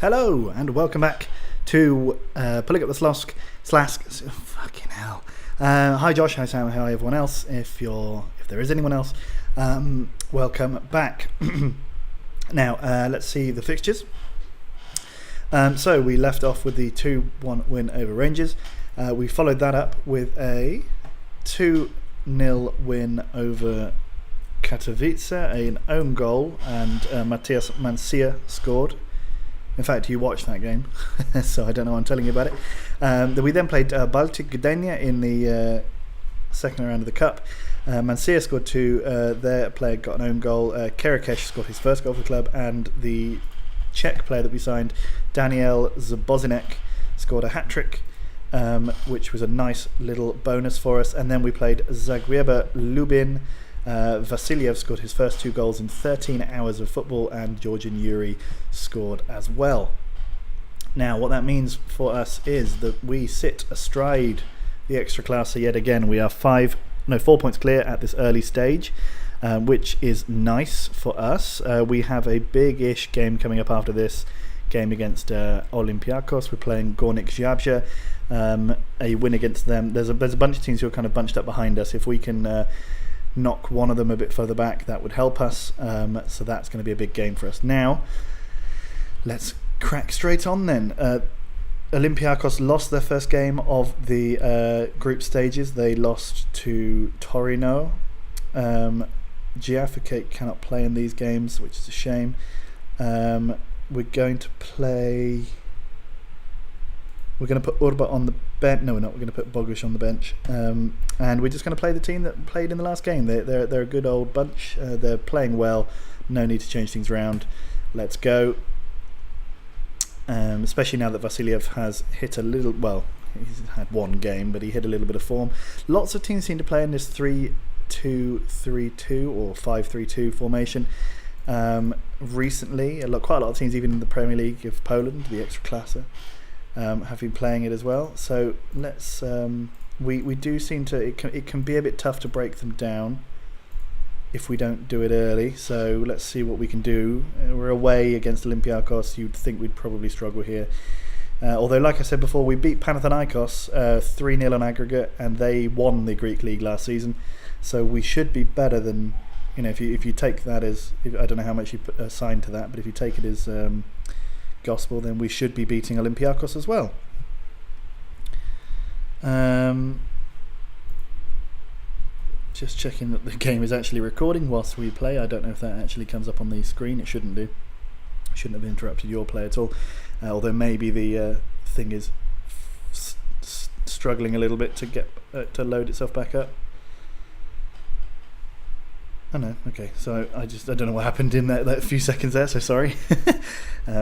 Hello and welcome back to Pulling Up the Slask. Fucking hell. Hi Josh, hi Sam, hi everyone else. If there is anyone else, welcome back. Now let's see the fixtures. So we left off with the 2-1 win over Rangers. We followed that up with a 2-0 win over Katowice, an own goal, and Matthias Mancia scored. In fact, you watched that game, so I don't know why I'm telling you about it. We then played Baltic Gdynia in the second round of the Cup. Mancia scored 2. Their player got an own goal. Kerekesh scored his first goal for the club, and the Czech player that we signed, Daniel Zbozinek, scored a hat-trick, which was a nice little bonus for us. And then we played Zagłębie Lubin. Vasiliev scored his first 2 goals in 13 hours of football, and Georgian Yuri scored as well. Now, what that means for us is that we sit astride the Ekstraklasa yet again. We are 4 points clear at this early stage, which is nice for us. We have a big-ish game coming up after this game against Olympiakos. We're playing Górnik Zabrze. A win against them. There's a bunch of teams who are kind of bunched up behind us. If we can knock one of them a bit further back, that would help us, so that's going to be a big game for us. Now let's crack straight on then. Olympiakos lost their first game of the group stages. They lost to Torino. Giafficate cannot play in these games, which is a shame. We're going to put Urba on the bench. No, we're not. We're going to put Bogusz on the bench, and we're just going to play the team that played in the last game. They're a good old bunch. They're playing well. No need to change things around. Let's go. Especially now that Vasiliev has hit a little. Well, he's had one game, but he hit a little bit of form. Lots of teams seem to play in this 3-2-3-2 or 5-3-2 formation. Recently, quite a lot of teams, even in the Premier League of Poland, the Ekstraklasa, have been playing it as well. So let's we do seem to it can be a bit tough to break them down if we don't do it early. So let's see what we can do. We're away against Olympiakos. You'd think we'd probably struggle here, although like I said before, we beat Panathinaikos 3-0 on aggregate, and they won the Greek League last season, so we should be better than, if you take that as, I don't know how much you assign to that, but if you take it as gospel, then we should be beating Olympiakos as well. Just checking that the game is actually recording whilst we play. I don't know if that actually comes up on the screen. It shouldn't do. Shouldn't have interrupted your play at all, although maybe the thing is struggling a little bit to get to load itself back up. Oh no, okay, so I don't know what happened in that few seconds there, so sorry.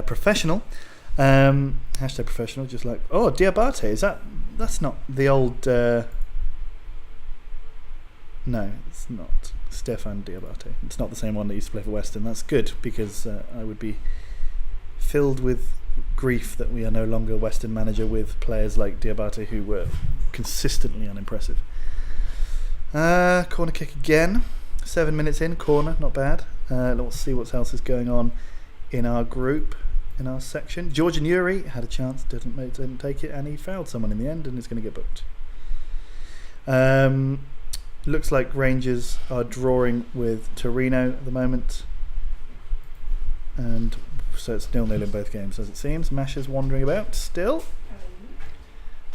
Professional. Hashtag professional, just like, oh, Diabate, that's not the old, no, it's not Stefan Diabate. It's not the same one that used to play for Western. That's good, because I would be filled with grief that we are no longer Western manager with players like Diabate who were consistently unimpressive. Corner kick again. 7 minutes in, corner, not bad. Let's see what else is going on in our group, in our section. Georgian Yuri had a chance, didn't take it, and he fouled someone in the end and is going to get booked. Looks like Rangers are drawing with Torino at the moment, and so it's 0-0 in both games as it seems. Masha's wandering about still.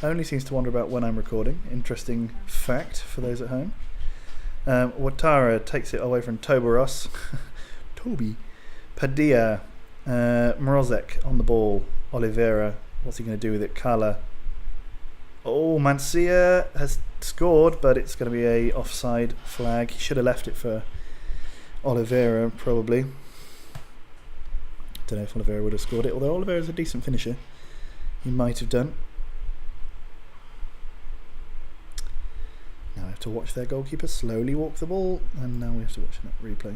Only seems to wander about when I'm recording. Interesting fact for those at home. Ouattara takes it away from Toboros. Toby. Padilla. Mrozek on the ball. Oliveira. What's he going to do with it? Kala. Oh, Mancia has scored, but it's going to be a offside flag. He should have left it for Oliveira, probably. Don't know if Oliveira would have scored it, although Oliveira's a decent finisher. He might have done. Now we have to watch their goalkeeper slowly walk the ball, and now we have to watch that replay.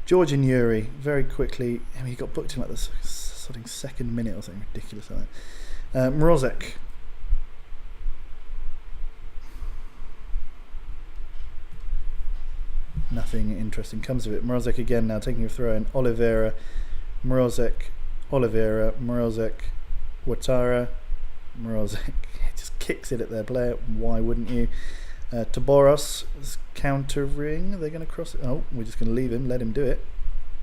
Georgian Yuri, very quickly. I mean, he got booked in like the sort of second minute or something ridiculous like that. Mrozek. Nothing interesting comes of it. Mrozek again now taking a throw in. Oliveira, Mrozek, Oliveira, Mrozek, Ouattara, Mrozek just kicks it at their player. Why wouldn't you? Taboros is countering. They're going to cross it. Oh, we're just going to leave him, let him do it.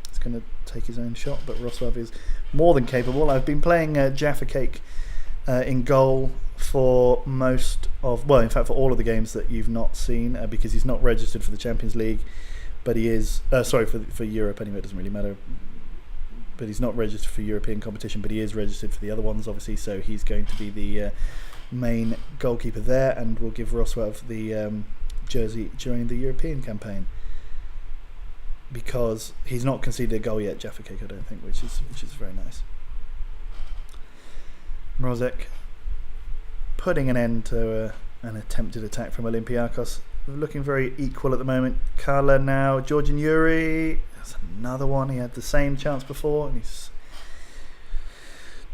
He's going to take his own shot, but Rosław is more than capable. I've been playing Jaffa Cake in goal for most of, well, in fact, for all of the games that you've not seen, because he's not registered for the Champions League, but he is, for Europe anyway, it doesn't really matter. But he's not registered for European competition, but he is registered for the other ones, obviously, so he's going to be the main goalkeeper there, and we'll give Rosław the jersey during the European campaign, because he's not conceded a goal yet, Jaffa Cake, I don't think, which is very nice. Mrozek putting an end to an attempted attack from Olympiakos. Looking very equal at the moment. Kala now, Georgian Yuri. That's another one. He had the same chance before, and he's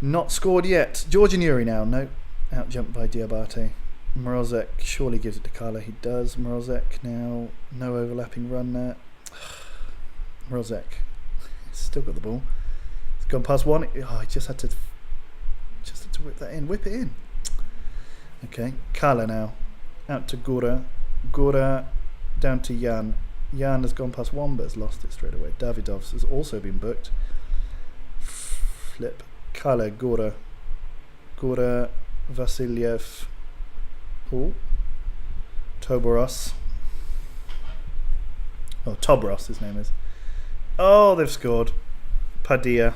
not scored yet. Georgian Yuri now. No. Out jumped by Diabate. Mrozek surely gives it to Kala. He does. Mrozek now. No overlapping run there. Mrozek. Still got the ball. It's gone past one. Oh, he just had to whip that in. Whip it in. Okay. Kala now. Out to Gora. Gora down to Jan. Jan has gone past one but has lost it straight away. Davidovs has also been booked. Flip. Kala, Gora. Gora, Vasiliev. Oh. Toboros. Oh, Tobros his name is. Oh, they've scored. Padilla.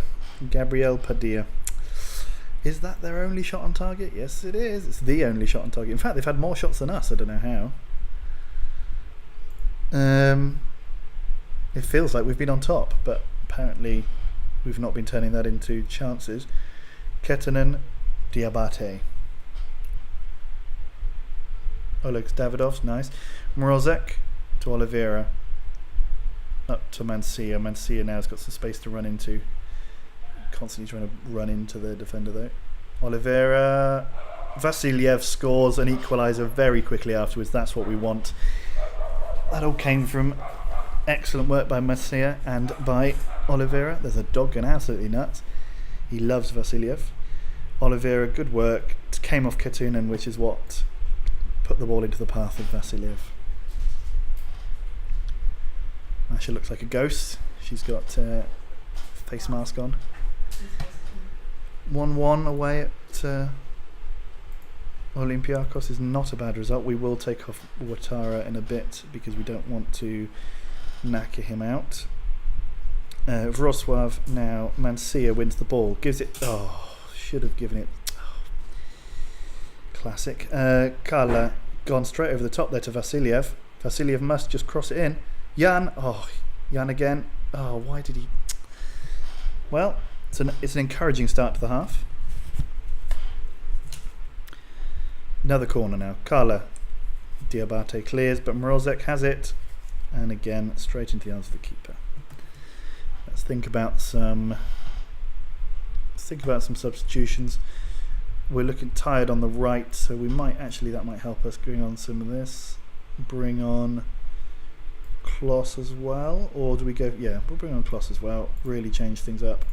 Gabriel Padilla. Is that their only shot on target? Yes, it is. It's the only shot on target. In fact, they've had more shots than us. I don't know how. It feels like we've been on top, but apparently we've not been turning that into chances. Ketenen, Diabate. Oleg Davidovs, nice. Mrozek to Oliveira. Up to Mancia. Mancia now has got some space to run into. Constantly trying to run into the defender though. Oliveira. Vasiliev scores an equaliser very quickly afterwards. That's what we want. That all came from excellent work by Mancia and by Oliveira. There's a dog going absolutely nuts. He loves Vasiliev. Oliveira, good work. Came off Ketunen, which is what put the ball into the path of Vasiliev. Masha looks like a ghost. She's got face mask on. 1-1 away at Olympiakos is not a bad result. We will take off Ouattara in a bit because we don't want to knacker him out. Wrocław now. Mancia wins the ball. Gives it... Oh, should have given it... Oh. Classic. Kala gone straight over the top there to Vasiliev. Vasiliev must just cross it in. Jan. Oh, Jan again. Oh, why did he... Well, it's an encouraging start to the half. Another corner now. Kala. Diabate clears, but Mrozek has it. And again, straight into the arms of the keeper. Let's think about some substitutions. We're looking tired on the right, so we might actually, that might help us bring on some of this. Bring on Kloss as well, or do we go? Yeah, we'll bring on Kloss as well. Really change things up,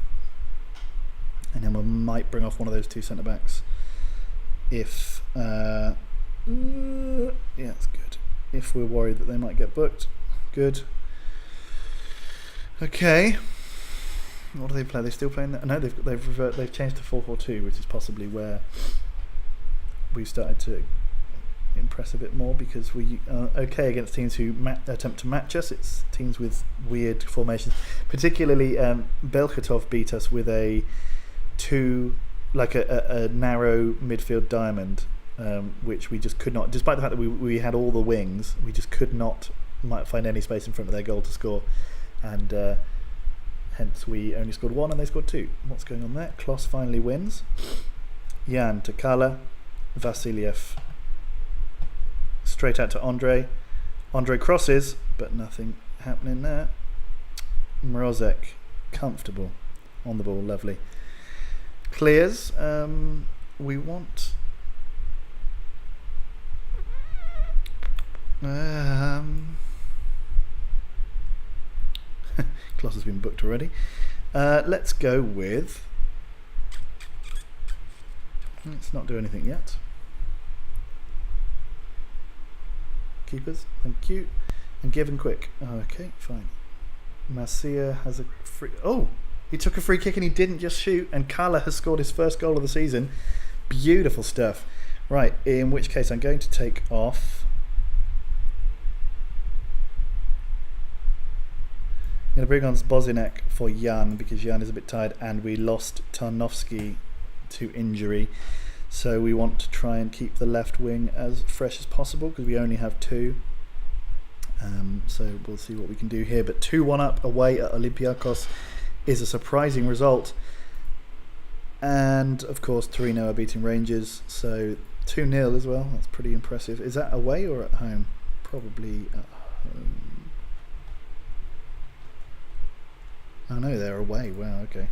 and then we might bring off one of those two centre backs. If yeah, it's good. If we're worried that they might get booked, good. Okay. What do they play? Are they still playing that? No, they've changed to 4-4-2, which is possibly where we've started to impress a bit more, because we are okay against teams who attempt to match us. It's teams with weird formations. Particularly, Belkhatov beat us with a narrow midfield diamond, which we just could not. Despite the fact that we had all the wings, we just could not find any space in front of their goal to score, and hence we only scored one and they scored two. What's going on there? Kloss finally wins. Jan to Kala. Vasiliev straight out to Andre. Andre crosses, but nothing happening there. Mrozek comfortable on the ball, lovely. Clears. We want Kloss has been booked already. Let's go with Let's not do anything yet. Keepers, thank you. And give and quick. Oh, okay, fine. Marcia has a free... Oh! He took a free kick and he didn't just shoot. And Kala has scored his first goal of the season. Beautiful stuff. Right, in which case I'm going to take off... I'm going to bring on Zbozinek for Jan because Jan is a bit tired and we lost Tarnowski to injury. So we want to try and keep the left wing as fresh as possible because we only have 2. So we'll see what we can do here. But 2-1 up away at Olympiakos is a surprising result. And of course Torino are beating Rangers. So 2-0 as well. That's pretty impressive. Is that away or at home? Probably at home. Oh no, they're away. Wow, okay.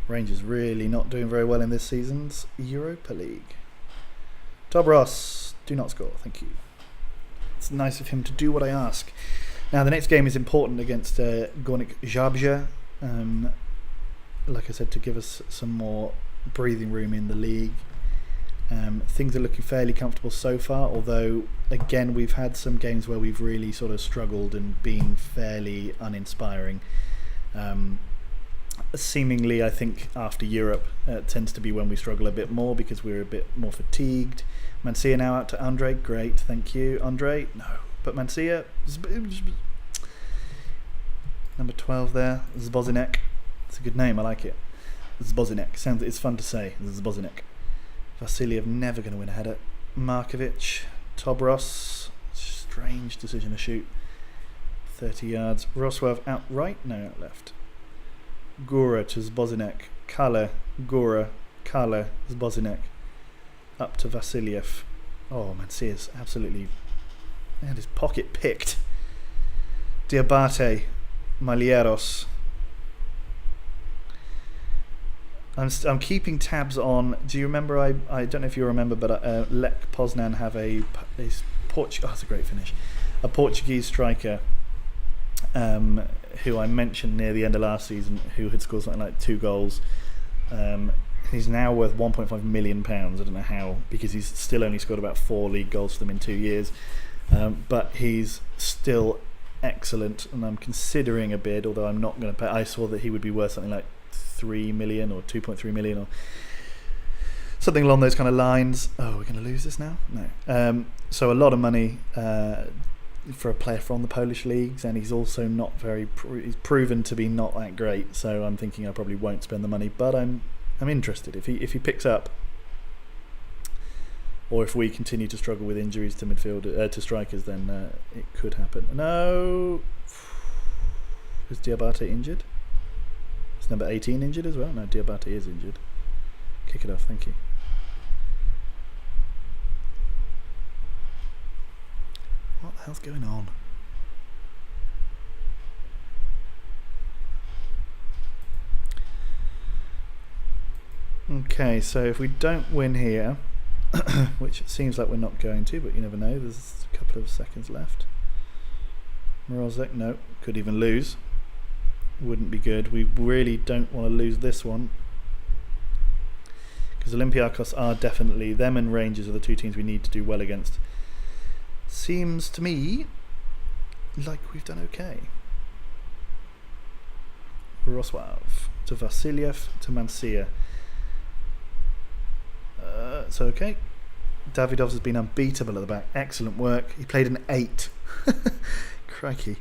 Rangers really not doing very well in this season's Europa League. Tobros, do not score, thank you. It's nice of him to do what I ask. Now the next game is important against Gornik Zabrze. Like I said, to give us some more breathing room in the league. Things are looking fairly comfortable so far, although again we've had some games where we've really sort of struggled and been fairly uninspiring. Seemingly I think after Europe tends to be when we struggle a bit more because we're a bit more fatigued. Mancia now out to Andre, great, thank you. Andre, no, but Mancia, number 12 there, Zbozinek, it's a good name, I like it. Zbozinek, it's fun to say, Zbozinek. Vasiliev never going to win a header. Markovic, Tobros, strange decision to shoot. 30 yards. Roswav out right? No, out left. Gura to Zbozinek. Kala, Gura, Kala, Zbozinek. Up to Vasiliev. Oh, Mancia's absolutely had his pocket picked. Diabate, Malieros. I'm keeping tabs on. Do you remember? I don't know if you remember, but Lech Poznan have a Portuguese. Oh, it's a great finish. A Portuguese striker. Who I mentioned near the end of last season, who had scored something like 2 goals. He's now worth £1.5 million. I don't know how, because he's still only scored about 4 league goals for them in 2 years. But he's still excellent, and I'm considering a bid, although I'm not going to pay. I saw that he would be worth something like 3 million or 2.3 million or something along those kind of lines. Oh, we're going to lose this now? No. So a lot of money for a player from the Polish leagues, and he's also not very he's proven to be not that great, so I'm thinking I probably won't spend the money, but I'm interested if he picks up, or if we continue to struggle with injuries to midfield to strikers, then it could happen. No, is Diabate injured? Is number 18 injured as well? No, Diabate is injured. Kick it off, thank you. What the hell's going on? Okay, so if we don't win here, which it seems like we're not going to, but you never know, there's a couple of seconds left. Morozek, no, could even lose. Wouldn't be good. We really don't want to lose this one, because Olympiakos are definitely, them and Rangers are the 2 teams we need to do well against. Seems to me like we've done okay. Roswav to Vasiliev to Mancia. So okay. Davidovs has been unbeatable at the back. Excellent work. He played an 8. Crikey.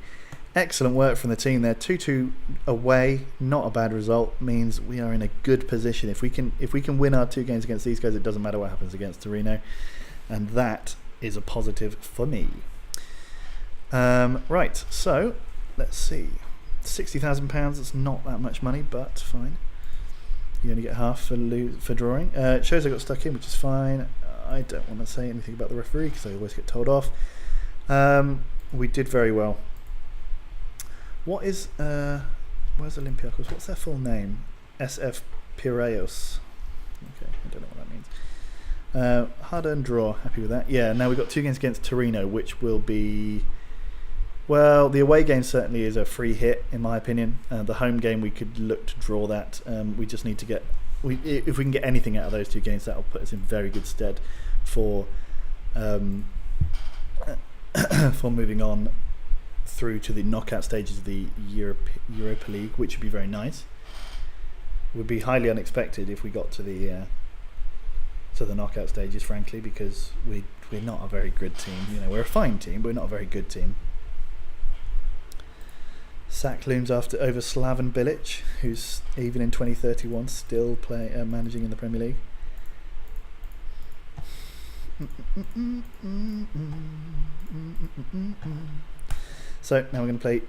Excellent work from the team there. 2-2 away, not a bad result. Means we are in a good position. If we can win our 2 games against these guys, it doesn't matter what happens against Torino, and that is a positive for me. Right, so let's see. £60,000. That's not that much money, but fine. You only get half for drawing. It shows I got stuck in, which is fine. I don't want to say anything about the referee because I always get told off. We did very well. What is where's Olympiakos? What's their full name? SF Piraeus. Okay, I don't know what that means. Hard-earned draw. Happy with that. Yeah. Now we've got 2 games against Torino, which will be, well, the away game certainly is a free hit in my opinion. The home game we could look to draw that. We just need to get if we can get anything out of those 2 games, that'll put us in very good stead for for moving on through to the knockout stages of the Europa League, which would be very nice. It would be highly unexpected if we got to the knockout stages, frankly, because we're not a very good team. You know, we're a fine team, but we're not a very good team. Sack looms over Slaven Bilic, who's even in 2031 still managing in the Premier League. So now we're going to play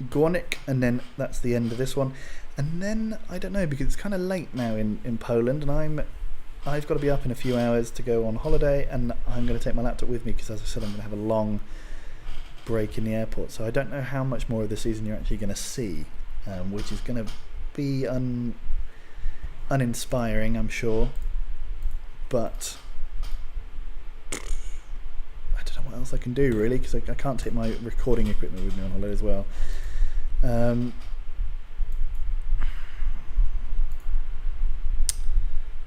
Górnik, and then that's the end of this one. And then I don't know, because it's kind of late now in Poland, and I've got to be up in a few hours to go on holiday, and I'm going to take my laptop with me because, as I said, I'm going to have a long break in the airport. So I don't know how much more of the season you're actually going to see, which is going to be uninspiring, I'm sure. But I don't know what else I can do, really, because I can't take my recording equipment with me on holiday as well.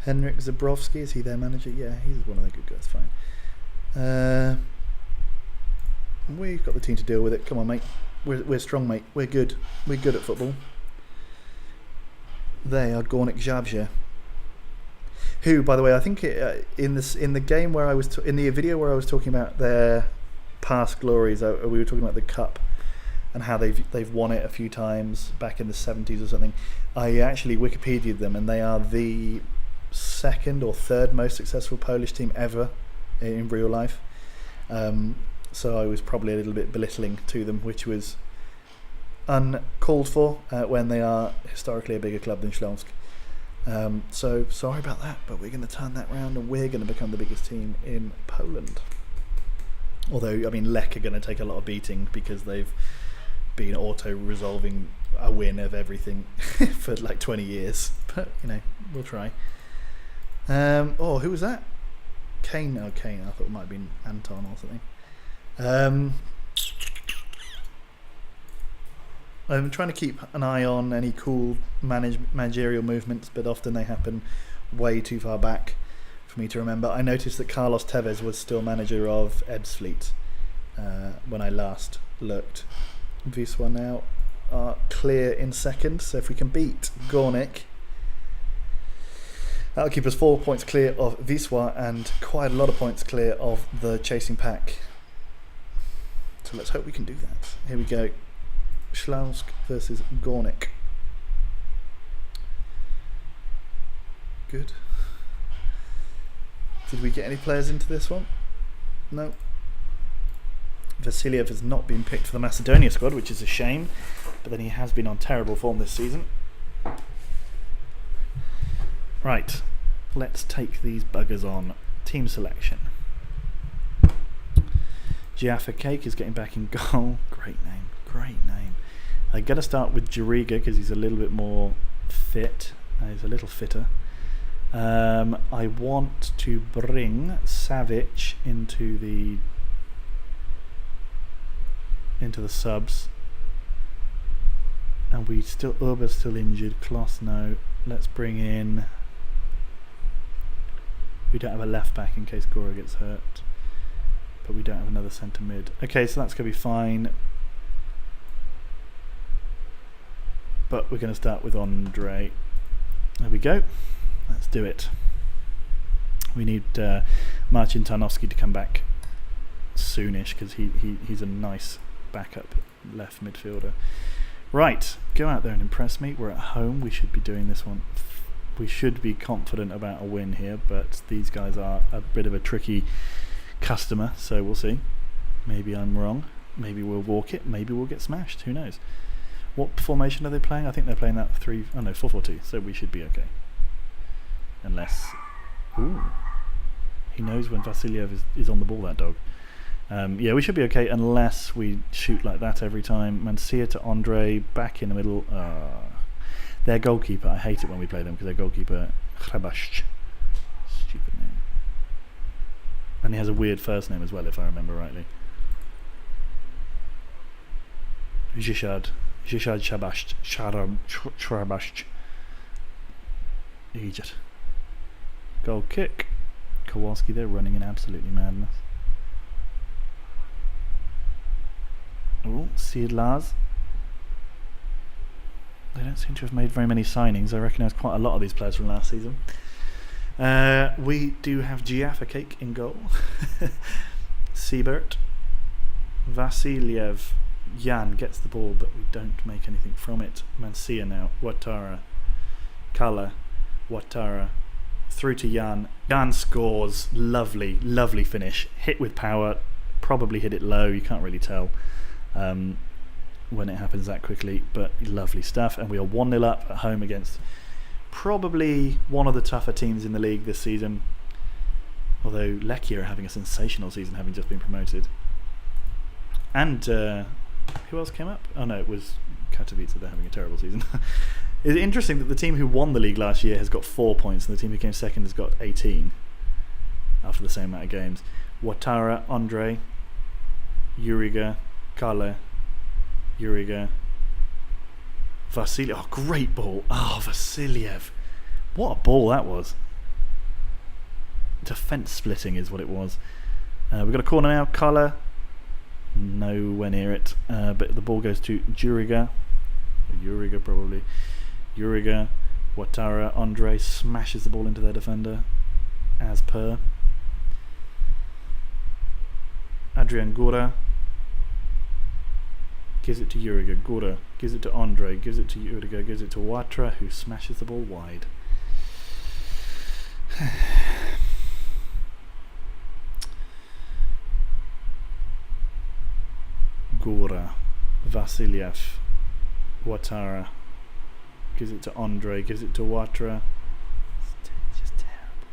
Henrik Zabrowski, is he their manager? Yeah, he's one of the good guys, fine. We've got the team to deal with it. Come on, mate. We're strong, mate. We're good. We're good at football. They are Górnik Zabrze, who, by the way, I think in the game where I was in the video where I was talking about their past glories, we were talking about the cup and how they've won it a few times back in the 70s or something. I actually Wikipedia'd them, and they are the 2nd or 3rd most successful Polish team ever in real life. So I was probably a little bit belittling to them, which was uncalled for when they are historically a bigger club than Slask. So sorry about that, but we're going to turn that round, and we're going to become the biggest team in Poland. Although, I mean, Lech are going to take a lot of beating because they've been auto-resolving a win of everything for like 20 years. But, you know, we'll try. Who was that? Kane. Oh, Kane. I thought it might have been Anton or something. I'm trying to keep an eye on any cool managerial movements, but often they happen way too far back for me to remember. I noticed that Carlos Tevez was still manager of Ebbsfleet when I last looked. Wisła now are clear in 2nd, so if we can beat Górnik, that'll keep us 4 points clear of Wisła and quite a lot of points clear of the chasing pack. So let's hope we can do that. Here we go. Slask versus Górnik. Good. Did we get any players into this one? No. Vasiliev has not been picked for the Macedonia squad, which is a shame, but then he has been on terrible form this season. Right, let's take these buggers on. Team selection. Jaffa Cake is getting back in goal. Great name, great name. I'm going to start with Jariga because he's a little bit more fit. He's a little fitter. I want to bring Savic into the subs. And Urba's still injured. Kloss, no. Let's bring in... We don't have a left back in case Gora gets hurt. But we don't have another centre mid. Okay, so that's going to be fine. But we're going to start with Andre. There we go. Let's do it. We need Marcin Tarnowski to come back soonish because he's a nice backup left midfielder. Right, go out there and impress me. We're at home. We should be doing this one. We should be confident about a win here, but these guys are a bit of a tricky customer, so we'll see. Maybe I'm wrong. Maybe we'll walk it. Maybe we'll get smashed. Who knows? What formation are they playing? I think they're playing that 4-4-2, so we should be okay. Unless... Ooh. He knows when Vasiliev is on the ball, that dog. Yeah, we should be okay unless we shoot like that every time. Mancia to Andre, back in the middle. Their goalkeeper, I hate it when we play them because their goalkeeper, Hrabasz. Stupid name. And he has a weird first name as well, if I remember rightly. Zishard Shabash. Sharabash. Egypt. Goal kick. Kowalski, they're running in absolutely madness. Oh, Siedlars. They don't seem to have made very many signings. I recognise quite a lot of these players from last season. We do have Giaffa Cake in goal. Siebert. Vasiliev. Jan gets the ball, but we don't make anything from it. Mancia now. Ouattara. Kala. Ouattara. Through to Jan. Jan scores. Lovely, lovely finish. Hit with power. Probably hit it low. You can't really tell when it happens that quickly, but lovely stuff. And we are 1-0 up at home against probably one of the tougher teams in the league this season. Although Lechia are having a sensational season, having just been promoted. And who else came up? Oh no, it was Katowice. They're having a terrible season. It's interesting that the team who won the league last year has got 4 points, and the team who came second has got 18 after the same amount of games. Ouattara, Andre, Uriga, Kale, Uriga, Vasiliev. Oh, great ball. Oh, Vasiliev. What a ball that was. Defence splitting is what it was. We've got a corner now. Kale, nowhere near it. But the ball goes to Uriga. Uriga probably. Uriga, Ouattara, Andre smashes the ball into their defender. As per. Adrian Gora gives it to Uriga. Gora gives it to Andre. Gives it to Uriga. Gives it to Ouattara, who smashes the ball wide. Gora, Vasiliev, Ouattara. Gives it to Andre. Gives it to Ouattara. It's just terrible.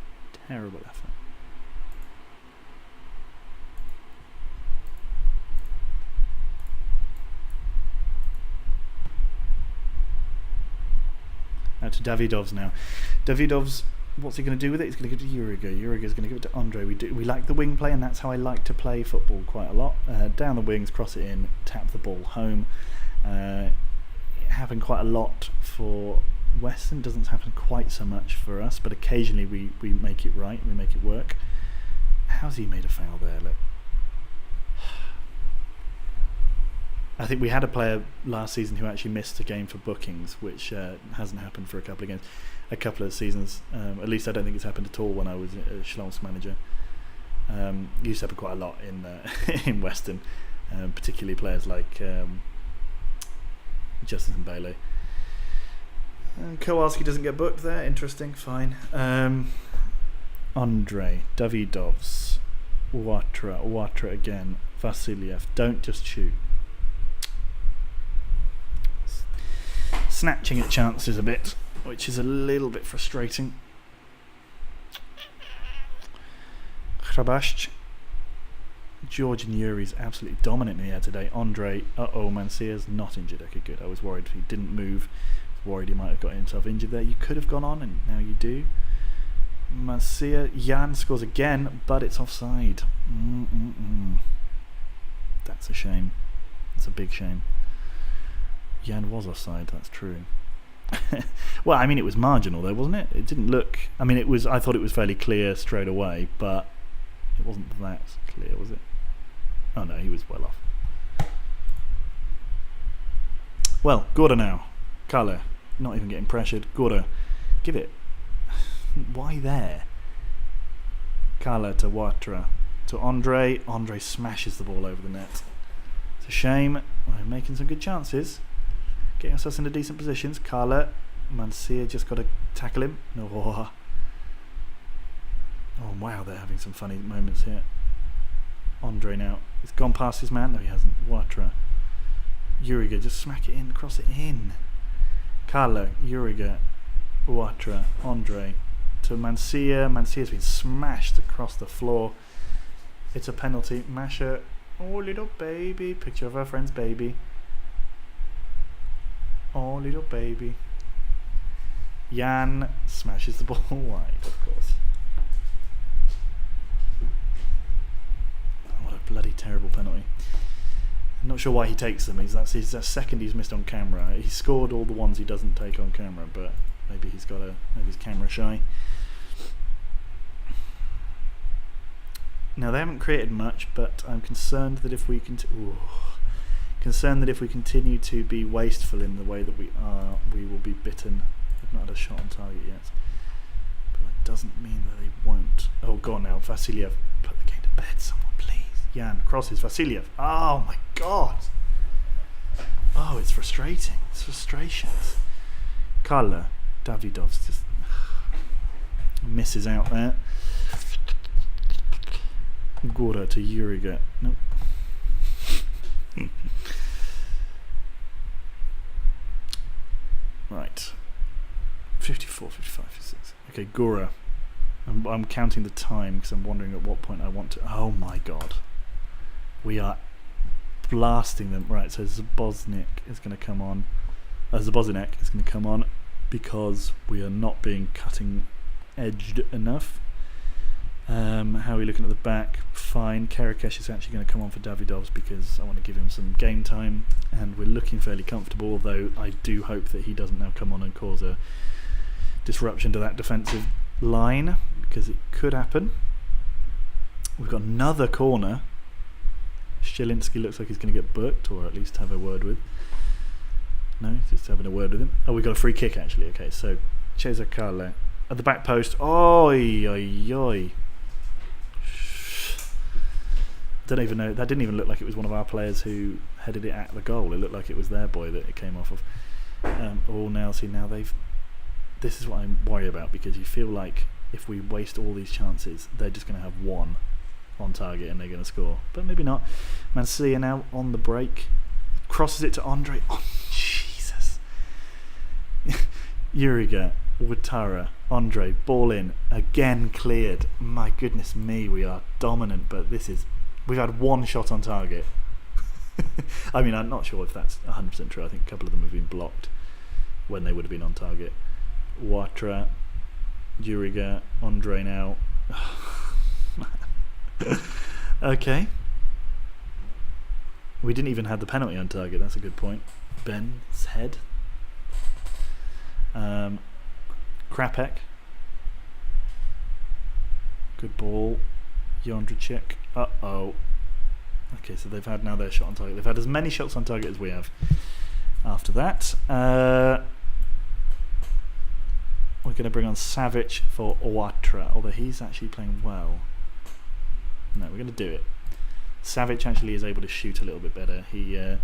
Terrible effort. Out to Davidovs now. Davidovs, what's he going to do with it? He's going to give it to Uriga. Uriga's going to give it to Andre. We like the wing play, and that's how I like to play football quite a lot. Down the wings, cross it in, tap the ball home. It happened quite a lot for Western. Doesn't happen quite so much for us, but occasionally we make it right. We make it work. How's he made a foul there? Look. I think we had a player last season who actually missed a game for bookings, which hasn't happened for a couple of seasons. At least I don't think it's happened at all when I was a Schloss manager. It used to happen quite a lot in in Western, particularly players like Justice and Bailey. And Kowalski doesn't get booked there. Interesting. Fine. Andre, Davidovs, Ouattara again, Vasiliev. Don't just shoot. Snatching at chances a bit, which is a little bit frustrating. Hrabasht. Georgian Yuri's absolutely dominant in the air today. Andre, Mancia's not injured. Okay, good. I was worried if he didn't move. I was worried he might have got himself injured there. You could have gone on, and now you do. Mancia, Jan scores again, but it's offside. That's a shame. That's a big shame. Jan was offside, that's true. Well, I mean, it was marginal though, wasn't it? It didn't look... I mean, it was. I thought it was fairly clear straight away, but it wasn't that clear, was it? Oh no, he was well off. Well, Gorda now. Kale, not even getting pressured. Gorda, give it. Why there? Kale to Ouattara. To Andre. Andre smashes the ball over the net. It's a shame. We're making some good chances. Getting ourselves into decent positions. Kale, Mancia just got to tackle him. No. Oh wow, they're having some funny moments here. Andre now. He's gone past his man. No, he hasn't. Ouattara. Uriga, just smack it in, cross it in. Kale, Uriga, Ouattara, Andre. To Mancia. Mancia's been smashed across the floor. It's a penalty. Masha. Oh, little baby. Picture of her friend's baby. Oh, little baby. Jan smashes the ball wide, of course. Oh, what a bloody terrible penalty. I'm not sure why he takes them. That's his second he's missed on camera. He scored all the ones he doesn't take on camera, but Maybe he's camera shy. Now they haven't created much, but I'm concerned that if we continue to be wasteful in the way that we are, we will be bitten. We've not had a shot on target yet, but that doesn't mean that they won't. Oh, go on now, Vasiliev, put the game to bed, someone please. Jan crosses, Vasiliev. Oh my God. Oh, it's frustrating. It's frustrations. Karla, Davidov's just misses out there. Gora to Uriga. Nope. Right. 54, 55, 56. Okay, Gora. I'm counting the time because I'm wondering at what point I want to... Oh my God. We are blasting them. Right, so Zaboznik is going to come on. Zabozinek is going to come on because we are not being cutting-edged enough. How are we looking at the back? Fine. Karakash is actually going to come on for Davidovs because I want to give him some game time, and we're looking fairly comfortable, although I do hope that he doesn't now come on and cause a disruption to that defensive line, because it could happen. We've got another corner. Shilinsky looks like he's going to get booked, or at least have a word with. No, he's just having a word with him. Oh, we got a free kick actually. Okay, so Cesar Carle at the back post. Oi, oi, oi. Don't even know. That didn't even look like it was one of our players who headed it at the goal. It looked like it was their boy that it came off of. Now they've. This is what I'm worried about, because you feel like if we waste all these chances, they're just going to have one on target and they're going to score. But maybe not. Mancia now on the break, crosses it to Andre. Oh Jesus! Uriga, Watara, Andre, ball in again, cleared. My goodness me, we are dominant. But we've had one shot on target. I mean, I'm not sure if that's 100% true. I think a couple of them have been blocked when they would have been on target. Watra, Uriga, Andre now. Okay. We didn't even have the penalty on target. That's a good point. Ben's head. Krapek. Good ball. Jondricek. Uh-oh. Okay, so they've had now their shot on target. They've had as many shots on target as we have. After that, we're going to bring on Savic for Watra, although he's actually playing well. No, we're going to do it. Savic actually is able to shoot a little bit better. There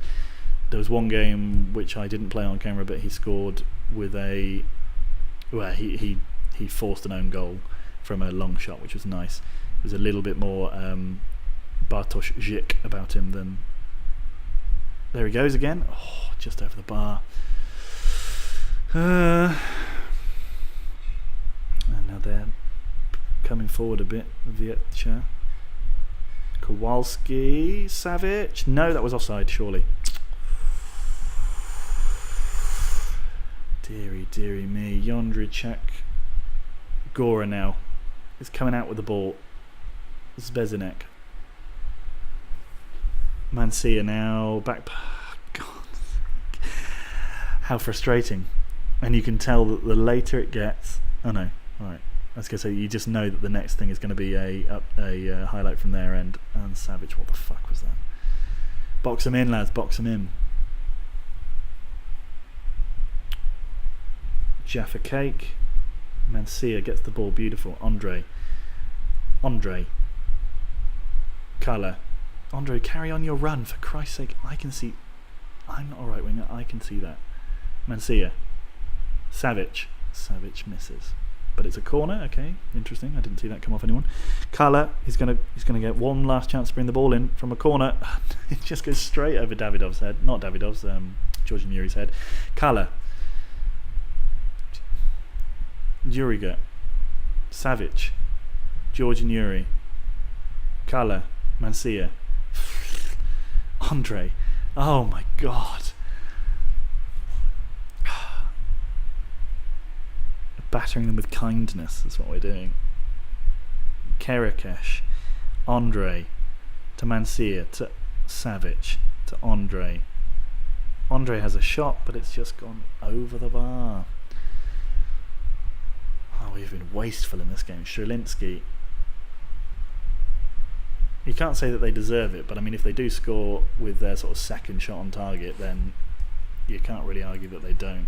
was one game which I didn't play on camera, but he scored with he forced an own goal from a long shot, which was nice. It was a little bit more Bartosz Zik about him than... There he goes again. Oh, just over the bar. And now they're coming forward a bit. Vietcha. Kowalski. Savic. No, that was offside, surely. Deary me. Jondricek. Gora now is coming out with the ball. Zbezinek. Mancia now. Back. God. How frustrating. And you can tell that the later it gets... Oh no. Alright. I was going to say, you just know that the next thing is going to be a highlight from their end. And Savic, what the fuck was that? Box him in, lads. Box him in. Jaffa Cake. Mancia gets the ball. Beautiful. Andre. Kala. Andre, carry on your run. For Christ's sake, I can see... I'm not a right winger. I can see that. Mancia. Savic. Savic misses. But it's a corner. Okay, interesting. I didn't see that come off anyone. Kala, he's gonna get one last chance to bring the ball in from a corner. It just goes straight over Davidov's head. Not Davidov's, Georgian Yuri's head. Kala. Uriga. Savic. Georgian Yuri. Kala. Mancia. Andre. Oh my God. Battering them with kindness is what we're doing. Karakash. Andre. To Mancia. To Savic. To Andre. Andre has a shot, but it's just gone over the bar. we've been wasteful in this game. Shulinski. You can't say that they deserve it, but I mean, if they do score with their sort of second shot on target, then you can't really argue that they don't.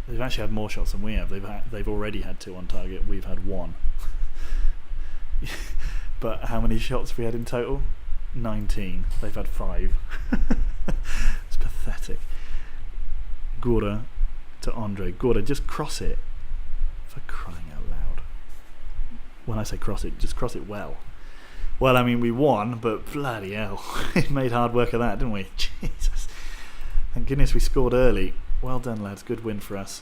They've actually had more shots than we have. They've already had 2 on target. We've had 1. But how many shots have we had in total? 19. They've had 5. It's pathetic. Gora to Andre. Gora, just cross it. For crying out loud. When I say cross it, just cross it well. Well, I mean, we won, but bloody hell. We made hard work of that, didn't we? Jesus. Thank goodness we scored early. Well done, lads. Good win for us.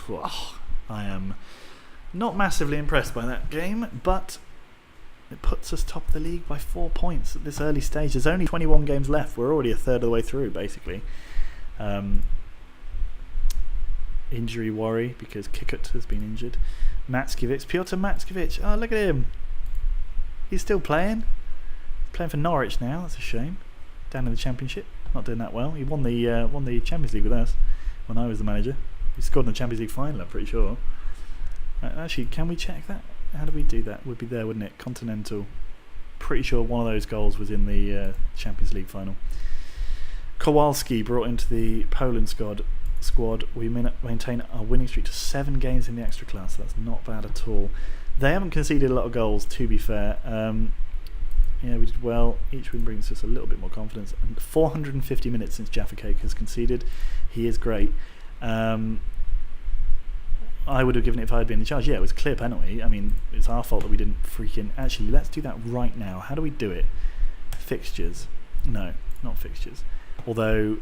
I am not massively impressed by that game, but it puts us top of the league by 4 points at this early stage. There's only 21 games left. We're already a third of the way through, basically. Injury worry because Kikut has been injured. Matskiewicz, Piotr Matskiewicz. Oh, look at him. He's still playing. He's playing for Norwich now. That's a shame. Down in the Championship. Not doing that well. He won the Champions League with us when I was the manager. He scored in the Champions League final, I'm pretty sure. Actually, can we check that? How do we do that? Would be there, wouldn't it? Continental. Pretty sure one of those goals was in the Champions League final. Kowalski brought into the Poland squad. We maintain our winning streak to 7 games in the extra class. That's not bad at all. They haven't conceded a lot of goals, to be fair. Yeah, we did well. Each win brings us a little bit more confidence. And 450 minutes since Jaffa Cake has conceded. He is great. I would have given it if I had been in charge. Yeah, it was a clear penalty. I mean, it's our fault that we didn't freaking... Actually, let's do that right now. How do we do it? Fixtures. No, not fixtures. Although...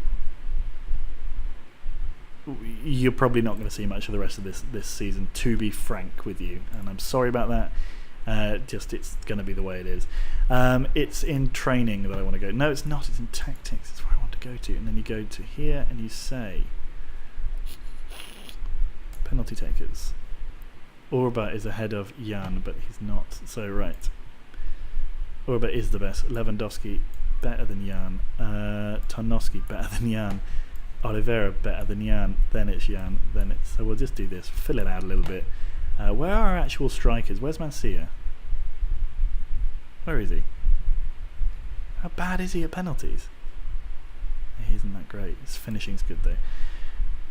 you're probably not going to see much of the rest of this season, to be frank with you, and I'm sorry about that. Just it's going to be the way it is. It's in training that I want to go. No, it's not. It's in tactics. That's where I want to go to. And then you go to here and you say penalty takers. Orba is ahead of Jan, but he's not. So right, Orba is the best. Lewandowski better than Jan. Tarnowski better than Jan. Oliveira better than Jan, then it's Jan, then it's... So we'll just do this, fill it out a little bit. Where are our actual strikers? Where's Mancia? Where is he? How bad is he at penalties? He isn't that great. His finishing's good though.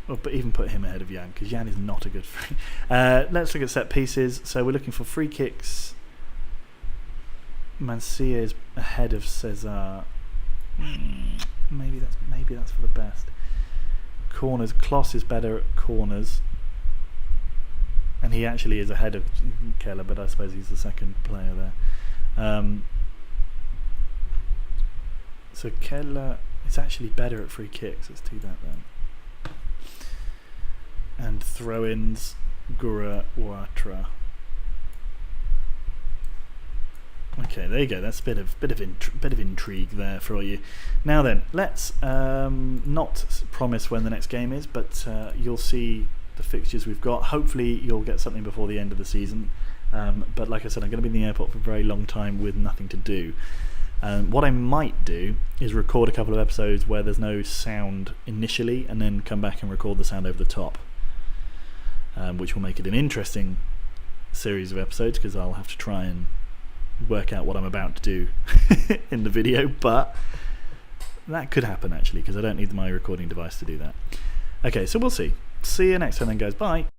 Well, but even put him ahead of Jan, because Jan is not a good free... let's look at set pieces. So we're looking for free kicks. Mancia is ahead of Cesar. Maybe that's for the best. Corners, Kloss is better at corners, and he actually is ahead of Keller, but I suppose he's the second player there. So Keller is actually better at free kicks. Let's do that then. And throw-ins, Gura Watra. Okay, there you go. That's a bit of intrigue there for you. Now then, let's not promise when the next game is, but you'll see the fixtures we've got. Hopefully, you'll get something before the end of the season. But like I said, I'm going to be in the airport for a very long time with nothing to do. What I might do is record a couple of episodes where there's no sound initially, and then come back and record the sound over the top, which will make it an interesting series of episodes because I'll have to try and work out what I'm about to do in the video, but that could happen actually because I don't need my recording device to do that. Okay, so we'll see. See you next time then, guys. Bye.